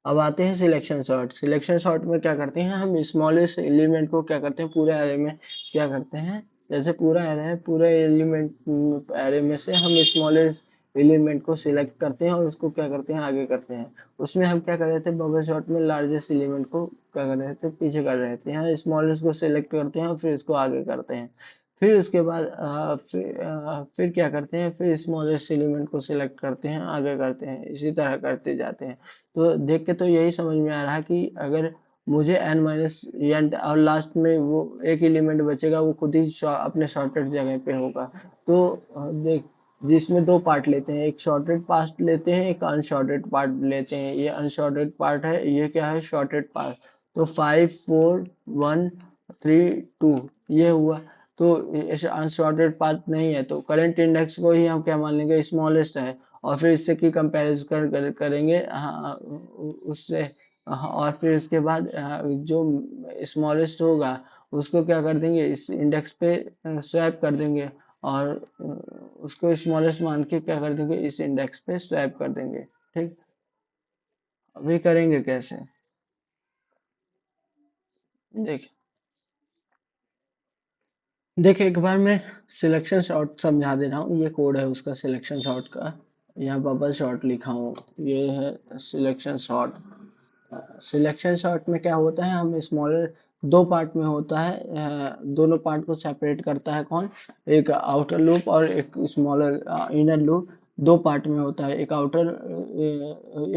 अब आते हैं सिलेक्शन सॉर्ट। सिलेक्शन सॉर्ट में क्या करते हैं, हम स्मॉलेस्ट एलिमेंट को क्या करते हैं, पूरे एरे में क्या करते हैं, जैसे पूरा एरे है, पूरे एलिमेंट एरे में से हम स्मॉलेस्ट एलिमेंट को सिलेक्ट करते हैं और उसको क्या करते हैं, आगे करते हैं। उसमें हम क्या कर रहे थे, बबल शॉट में लार्जेस्ट एलिमेंट को क्या कर रहे थे, पीछे कर रहे थे। यहाँ स्मॉलेस्ट को सिलेक्ट करते हैं और फिर इसको आगे करते हैं। फिर उसके बाद फिर क्या करते हैं, फिर स्मॉलेस्ट एलिमेंट को सिलेक्ट करते हैं, आगे करते हैं, इसी तरह करते जाते हैं। तो देख के तो यही समझ में आ रहा है कि अगर मुझे n माइनस एन और लास्ट में वो एक एलिमेंट बचेगा, वो खुद ही अपने शॉर्टेड जगह पे होगा। तो देख, जिसमें दो पार्ट लेते हैं, एक शॉर्टेड पार्ट लेते हैं, एक अनशॉर्टेड पार्ट लेते हैं। ये अनशॉर्टेड पार्ट है, ये क्या है, शॉर्टेड पार्ट। तो 5 4 1 3 2 ये हुआ। तो ऐसे अनसॉर्टेड पार्ट नहीं है, तो करंट इंडेक्स को ही हम क्या मान लेंगे, स्मॉलेस्ट है। और फिर इससे की कंपैरिजन करेंगे, हाँ, उससे। हाँ, और फिर उसके बाद जो स्मॉलेस्ट होगा उसको क्या कर देंगे, इस इंडेक्स पे स्वैप कर देंगे। और उसको स्मॉलेस्ट मान के क्या कर देंगे, इस इंडेक्स पे स्वैप कर देंगे। ठीक, अभी करेंगे कैसे, देख देख एक बार मैं सिलेक्शन शॉट समझा दे रहा हूँ। ये कोड है उसका, सिलेक्शन शॉट का। यहाँ बबल शॉट लिखा हूँ, ये है सिलेक्शन शॉट। सिलेक्शन शॉट में क्या होता है, हम स्मॉलर दो पार्ट में होता है। दोनों पार्ट को सेपरेट करता है कौन, एक आउटर लूप और एक स्मॉलर इनर लूप। दो पार्ट में होता है, एक आउटर,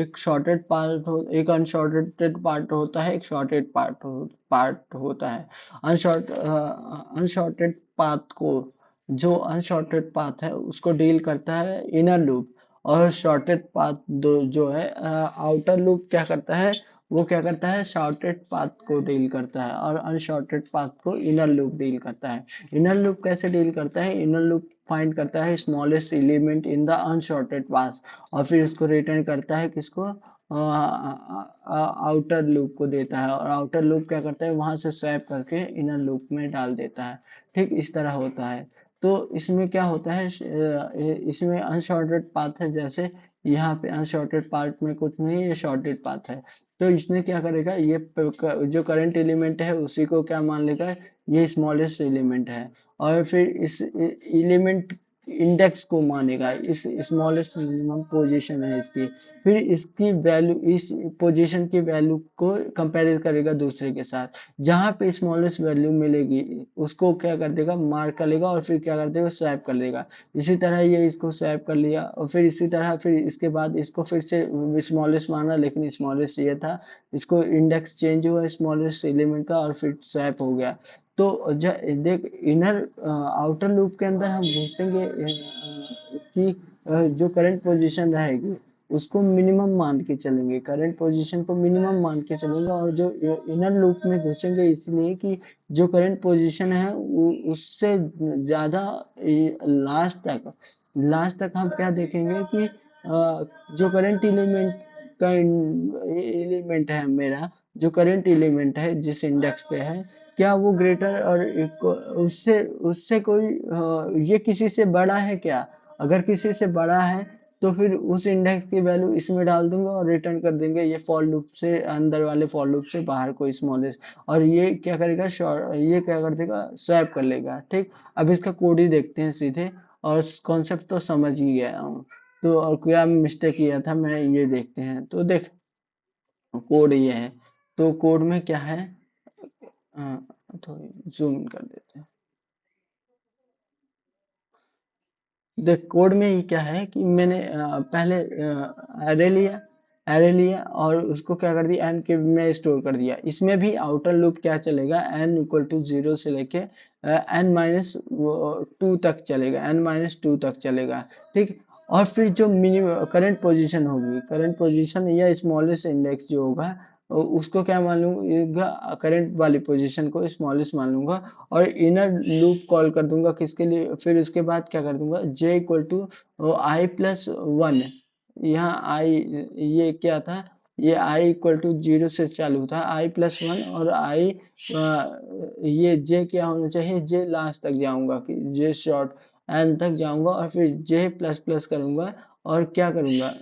एक शॉर्टेड पार्ट हो, एक अनशॉर्टेड पार्ट होता है, एक शॉर्टेड पार्ट होता है। अनशॉर्टेड पाथ को, जो अनशॉर्टेड पाथ है उसको डील करता है इनर लूप। और शॉर्टेड पाथ दो जो है, आउटर लूप क्या करता है, वो क्या करता है, शॉर्टेड पाथ को डील करता है, और अनशॉर्टेड पाथ को इनर लूप डील करता है। इनर लूप कैसे डील करता है, इनर लूप फाइंड करता है smallest element in the unsorted path, और फिर इसको रिटर्न करता है किसको, आउटर लूप को देता है, और आउटर लूप क्या करता है, वहां से स्वैप करके इनर लूप में डाल देता है। ठीक, इस तरह होता है। तो इसमें क्या होता है, इसमें अनशॉर्टेड पाथ है, जैसे यहाँ पे अनशॉर्टेड पार्ट में कुछ नहीं, ये शॉर्टेड पाथ है। तो इसने क्या करेगा, ये जो करंट एलिमेंट है उसी को क्या मान लेगा, ये स्मॉलेस्ट एलिमेंट है। और फिर इस एलिमेंट इंडेक्स को मानेगा, इस स्मॉलेस्ट मिनिमम पोजीशन है इसकी। फिर इसकी वैल्यू, इस पोजीशन की वैल्यू को कंपेयर करेगा दूसरे के साथ, जहां पे स्मॉलेस्ट वैल्यू मिलेगी उसको क्या कर देगा, मार्क कर लेगा, और फिर क्या कर देगा, स्वैप कर देगा। इसी तरह ये इसको स्वैप कर लिया, और फिर इसी तरह फिर इसके बाद इसको फिर से स्मॉलेस्ट माना, लेकिन स्मॉलेस्ट ये था, इसको इंडेक्स चेंज हुआ स्मॉलेस्ट एलिमेंट का, और फिर स्वैप हो गया। तो देख, इनर आउटर लूप के अंदर हम घुसेंगे कि जो करंट पोजीशन रहेगी उसको मिनिमम मान के चलेंगे, करंट पोजीशन को मिनिमम मान के चलेंगे। और जो इनर लूप में घुसेंगे इसलिए कि जो करंट पोजीशन है उससे ज्यादा लास्ट तक हम क्या देखेंगे कि जो करंट एलिमेंट का एलिमेंट है मेरा, जो करंट एलिमेंट है जिस इंडेक्स पे है, क्या वो ग्रेटर और उससे उससे कोई ये किसी से बड़ा है क्या। अगर किसी से बड़ा है तो फिर उस इंडेक्स की वैल्यू इसमें डाल दूंगा और रिटर्न कर देंगे, ये फॉर लूप से अंदर वाले फॉर लूप से बाहर कोई स्मॉलेस्ट। और ये क्या करेगा, ये क्या कर देगा, स्वैप कर लेगा। ठीक, अब इसका कोड ही देखते हैं सीधे, और कॉन्सेप्ट तो समझ ही गया हूँ। तो और क्या मिस्टेक किया था मैं, ये देखते हैं। तो देख, कोड ये है। तो कोड में क्या है, थोड़ी जूम इन कर देते हैं। देख, कोड में ही क्या है कि मैंने पहले एरे लिया और उसको क्या कर दिया, एन के में स्टोर कर दिया। इसमें भी आउटर लूप क्या चलेगा, एन इक्वल टू 0 से लेके n-2 तक चलेगा, n-2 तक चलेगा। ठीक, और फिर जो मिनिमम करंट पोजीशन होगी, करंट पोजीशन या स्मॉलेस्ट इंडेक्स जो होगा, उसको क्या मान लूंगा, करंट वाली पोजीशन को स्मॉलेस्ट मान लूंगा। और इनर लूप कॉल कर दूंगा किसके लिए, फिर उसके बाद क्या कर दूंगा, j इक्वल टू i+1। यहाँ i, ये क्या था, ये i इक्वल टू 0 से चालू था, i+1, और i ये j क्या होना चाहिए, j लास्ट तक जाऊंगा कि j शॉर्ट n तक जाऊंगा, और फिर j++ करूंगा। और क्या करूंगा,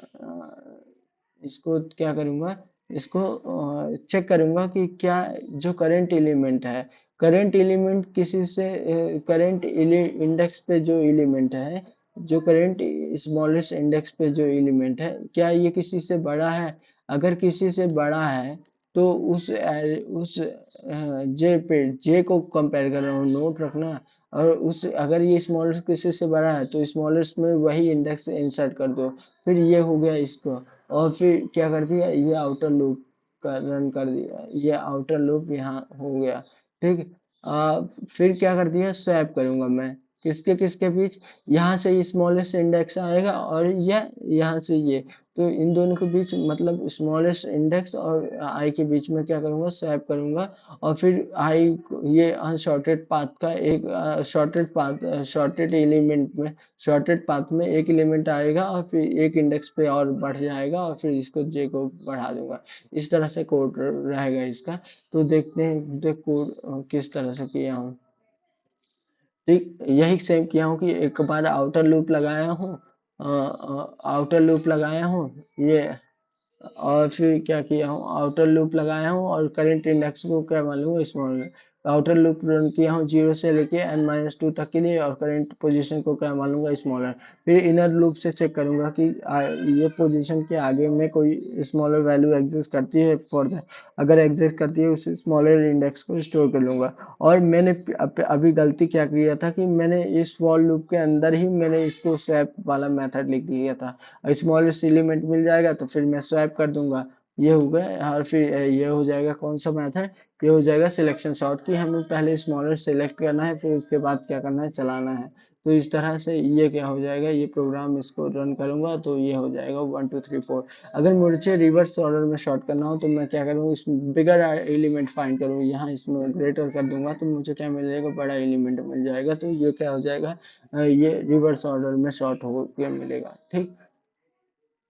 इसको क्या करूंगा, इसको चेक करूंगा कि क्या जो करंट एलिमेंट है, करंट एलिमेंट किसी से, करंट इंडेक्स पे जो एलिमेंट है, जो करंट स्मॉलेस्ट इंडेक्स पे जो एलिमेंट है, क्या ये किसी से बड़ा है? अगर किसी से बड़ा है तो उस जे पे, जे को कंपेयर कर रहा हूँ, नोट रखना। और उस अगर ये स्मॉलेस्ट किसी से बड़ा है तो स्मॉलेस्ट में वही इंडेक्स इंसर्ट कर दो। फिर ये हो गया इसको, और फिर क्या कर दिया, ये आउटर लूप का रन कर दिया, ये आउटर लूप यहाँ हो गया। ठीक। फिर क्या कर दिया, स्वैप करूंगा मैं किसके किसके बीच, यहाँ से स्मॉलेस्ट इंडेक्स आएगा और यह यहाँ से ये, तो इन दोनों के बीच मतलब स्मॉलेस्ट इंडेक्स और आई के बीच में क्या करूंगा, स्वैप करूंगा। और फिर आई, ये अनसॉर्टेड पाथ का एक शॉर्टेड पाथ, शॉर्टेड एलिमेंट में, शॉर्टेड पाथ में एक एलिमेंट आएगा और फिर एक इंडेक्स पे और बढ़ जाएगा और फिर इसको जे को बढ़ा दूंगा। इस तरह से कोड रहेगा इसका। तो देखते हैं, देख कोड किस तरह से किया हूँ। ठीक यही सेम किया हूँ कि एक बार आउटर लूप लगाया हूँ, आउटर लूप लगाया हूँ ये, और फिर क्या किया हूँ, आउटर लूप लगाया हूँ और करंट इंडेक्स को क्या मान लूंगा, स्मॉल। आउटर लूप रन किया हूँ जीरो से लेके n-2 तक के लिए, और करंट पोजीशन को क्या मान लूंगा, स्मॉलर। फिर इनर लूप से चेक करूंगा कि ये पोजीशन के आगे में कोई स्मॉलर वैल्यू एग्जिस्ट करती है फॉर द, अगर एग्जिस्ट करती है उस स्मॉलर इंडेक्स को स्टोर कर लूंगा। और मैंने अभी गलती क्या किया था कि मैंने इस फॉर लूप के अंदर ही मैंने इसको स्वैप वाला मेथड लिख दिया था। स्मॉलेस्ट एलिमेंट मिल जाएगा तो फिर मैं स्वैप कर दूंगा, ये हो गया। और फिर ये हो जाएगा कौन सा मेथड, ये हो जाएगा सिलेक्शन सॉर्ट, कि हमें पहले स्मॉलेस्ट सेलेक्ट करना है फिर उसके बाद क्या करना है, चलाना है। तो इस तरह से ये क्या हो जाएगा, ये प्रोग्राम इसको रन करूंगा तो ये हो जाएगा 1 2 3 4। अगर मुझे रिवर्स ऑर्डर में शॉर्ट करना हो तो मैं क्या करूँ, इस बिगर एलिमेंट फाइंड करूँ, यहाँ इसमें ग्रेटर कर दूंगा तो मुझे क्या मिल जाएगा, बड़ा एलिमेंट मिल जाएगा। तो ये क्या हो जाएगा, ये रिवर्स ऑर्डर में शॉर्ट हो के मिलेगा। ठीक।